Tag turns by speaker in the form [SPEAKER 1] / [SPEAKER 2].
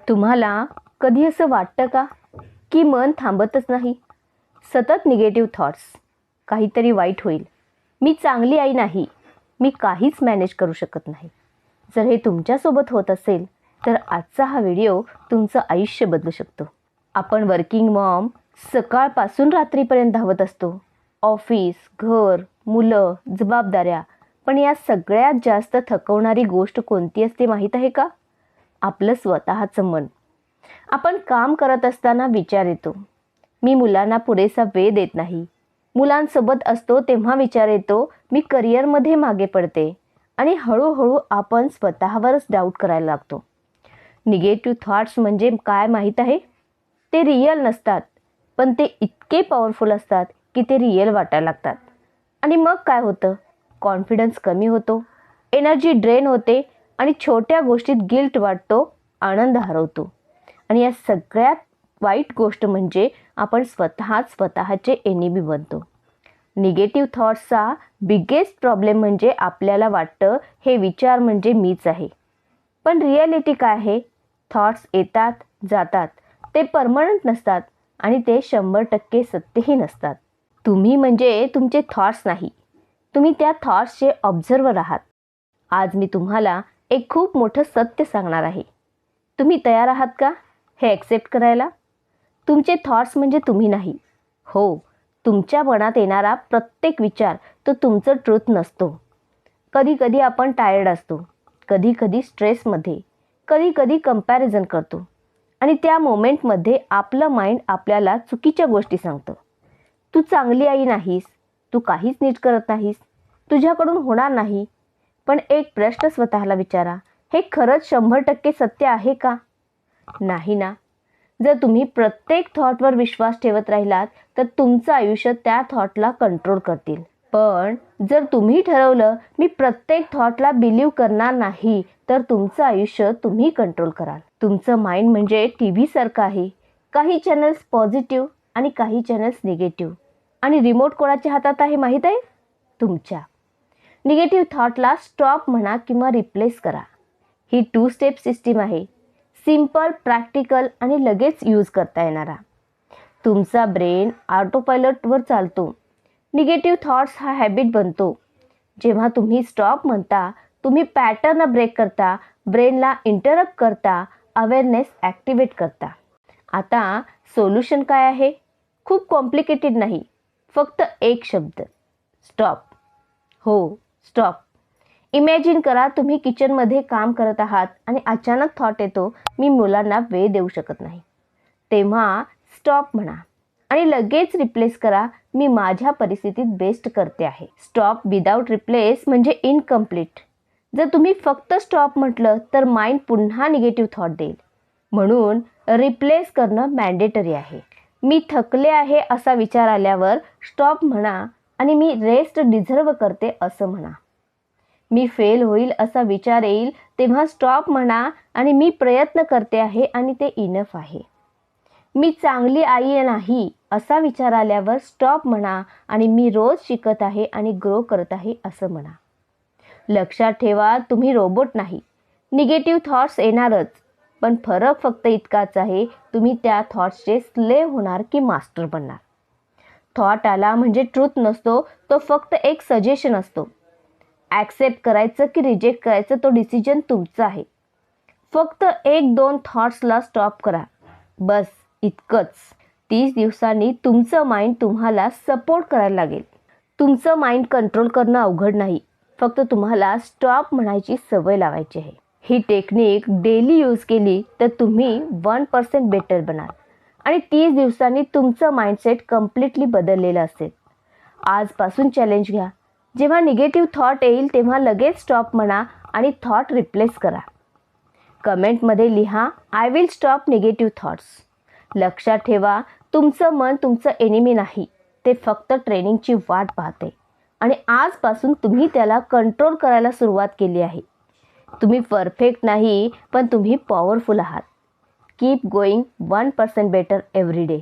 [SPEAKER 1] तुम्हाला कधी असं वाटतं का की मन थांबतच नाही? सतत निगेटिव्ह थॉट्स, काहीतरी वाईट होईल, मी चांगली आई नाही, मी काहीच मॅनेज करू शकत नाही. जर हे तुमच्यासोबत होत असेल तर आजचा हा व्हिडिओ तुमचं आयुष्य बदलू शकतो. आपण वर्किंग मॉम सकाळपासून रात्रीपर्यंत धावत असतो. ऑफिस, घर, मुलं, जबाबदाऱ्या. पण या सगळ्यात जास्त थकवणारी गोष्ट कोणती असते माहीत आहे का? आपलं स्वतःचं मन. आपण काम करत असताना विचार येतो, मी मुलांना पुरेसा वेळ देत नाही. मुलांसोबत असतो तेव्हा विचार येतो, मी करिअरमध्ये मागे पडते. आणि हळूहळू आपण स्वतःवरच डाऊट करायला लागतो. निगेटिव्ह थॉट्स म्हणजे काय माहीत आहे? ते रिअल नसतात, पण ते इतके पॉवरफुल असतात की ते रिअल वाटायला लागतात. आणि मग काय होतं? कॉन्फिडन्स कमी होतो, एनर्जी ड्रेन होते आणि छोट्या गोष्टीत गिल्ट वाटतो, आनंद हरवतो. आणि या सगळ्यात वाईट गोष्ट म्हणजे आपण स्वतःचे एनिमी बनतो. निगेटिव्ह थॉट्सचा बिगेस्ट प्रॉब्लेम म्हणजे आपल्याला वाटतं हे विचार म्हणजे मीच आहे. पण रिॲलिटी काय आहे? थॉट्स येतात जातात, ते परमनंट नसतात आणि ते 100% सत्यही नसतात. तुम्ही म्हणजे तुमचे थॉट्स नाही, तुम्ही त्या थॉट्सचे ऑब्झर्वर आहात. आज मी तुम्हाला एक खूप मोठं सत्य सांगणार आहे. तुम्ही तयार आहात का हे ॲक्सेप्ट करायला? तुमचे थॉट्स म्हणजे तुम्ही नाही. हो, तुमच्या मनात येणारा प्रत्येक विचार तो तुमचं ट्रूथ नसतो. कधी कधी आपण टायर्ड असतो, कधी कधी स्ट्रेसमध्ये, कधी कधी कंपॅरिझन करतो. आणि त्या मोमेंटमध्ये आपलं माइंड आपल्याला चुकीच्या गोष्टी सांगतं. तू चांगली आई नाहीस, तू काहीच नीट करत नाहीस, तुझ्याकडून होणार नाही. पण एक प्रश्न स्वतःला विचारा, हे खरंच 100% सत्य आहे का? नाही ना. जर तुम्ही प्रत्येक थॉटवर विश्वास ठेवत राहिलात तर तुमचं आयुष्य त्या थॉटला कंट्रोल करतील. पण जर तुम्ही ठरवलं मी प्रत्येक थॉटला बिलीव्ह करणार नाही, तर तुमचं आयुष्य तुम्ही कंट्रोल कराल. तुमचं माइंड म्हणजे टीव्ही सारखं आहे. काही चॅनल्स पॉझिटिव्ह आणि काही चॅनल्स निगेटिव्ह. आणि रिमोट कोणाच्या हातात आहे माहीत आहे? तुमच्या. निगेटिव्ह थॉटला स्टॉप म्हणा किंवा रिप्लेस करा. ही 2 स्टेप सिस्टीम आहे. सिंपल, प्रॅक्टिकल आणि लगेच यूज करता येणारा. तुमचा ब्रेन ऑटोपायलटवर चालतो. निगेटिव्ह थॉट्स हा हॅबिट बनतो. जेव्हा तुम्ही स्टॉप म्हणता, तुम्ही पॅटर्न ब्रेक करता, ब्रेनला इंटरप्ट करता, अवेअरनेस ॲक्टिवेट करता. आता सोल्युशन काय आहे? खूप कॉम्प्लिकेटेड नाही, फक्त एक शब्द, स्टॉप. हो, स्टॉप. इमॅजिन करा तुम्ही किचनमध्ये काम करत आहात आणि अचानक थॉट येतो, मी मुलांना वेळ देऊ शकत नाही. तेव्हा स्टॉप म्हणा आणि लगेच रिप्लेस करा, मी माझ्या परिस्थितीत बेस्ट करते आहे. स्टॉप विदाउट रिप्लेस म्हणजे इनकम्प्लीट. जर तुम्ही फक्त स्टॉप म्हटलं तर माइंड पुन्हा निगेटिव्ह थॉट देईल. म्हणून रिप्लेस करणं मॅन्डेटरी आहे. मी थकले आहे असा विचार आल्यावर स्टॉप म्हणा आणि मी रेस्ट डिझर्व करते असं म्हणा. मी फेल होईल असा विचार येईल तेव्हा स्टॉप म्हणा आणि मी प्रयत्न करते आहे आणि ते इनफ आहे. मी चांगली आई नाही असा विचार आल्यावर स्टॉप म्हणा आणि मी रोज शिकत आहे आणि ग्रो करत आहे असं म्हणा. लक्षात ठेवा, तुम्ही रोबोट नाही. निगेटिव्ह थॉट्स येणारच, पण फरक फक्त इतकाच आहे, तुम्ही त्या थॉट्सचे स्लेव्ह होणार की मास्टर बनणार. थॉट आला म्हणजे ट्रूथ नसतो, तो फक्त एक सजेशन असतो. ॲक्सेप्ट करायचं की रिजेक्ट करायचं तो डिसिजन तुमचा आहे. फक्त 1-2 थॉट्सला स्टॉप करा, बस इतकंच. 30 दिवसांनी तुमचं माइंड तुम्हाला सपोर्ट करायला लागेल. तुमचं माइंड कंट्रोल करणं अवघड नाही, फक्त तुम्हाला स्टॉप म्हणायची सवय लावायची आहे. ही टेक्निक डेली यूज केली तर तुम्ही 1% बेटर बनाल आणि 30 दिवसांनी तुमचं माइंडसेट कम्प्लिटली बदललेलं असेल. आजपासून चॅलेंज घ्या. जेव्हा निगेटिव्ह थॉट येईल तेव्हा लगेच स्टॉप म्हणा आणि थॉट रिप्लेस करा. कमेंटमध्ये लिहा, I will stop negative thoughts. लक्षात ठेवा, तुमचं मन तुमचं एनिमी नाही, ते फक्त ट्रेनिंगची वाट पाहते आणि आजपासून तुम्ही त्याला कंट्रोल करायला सुरुवात केली आहे. तुम्ही परफेक्ट नाही, पण तुम्ही पॉवरफुल आहात. Keep going 1% better every day.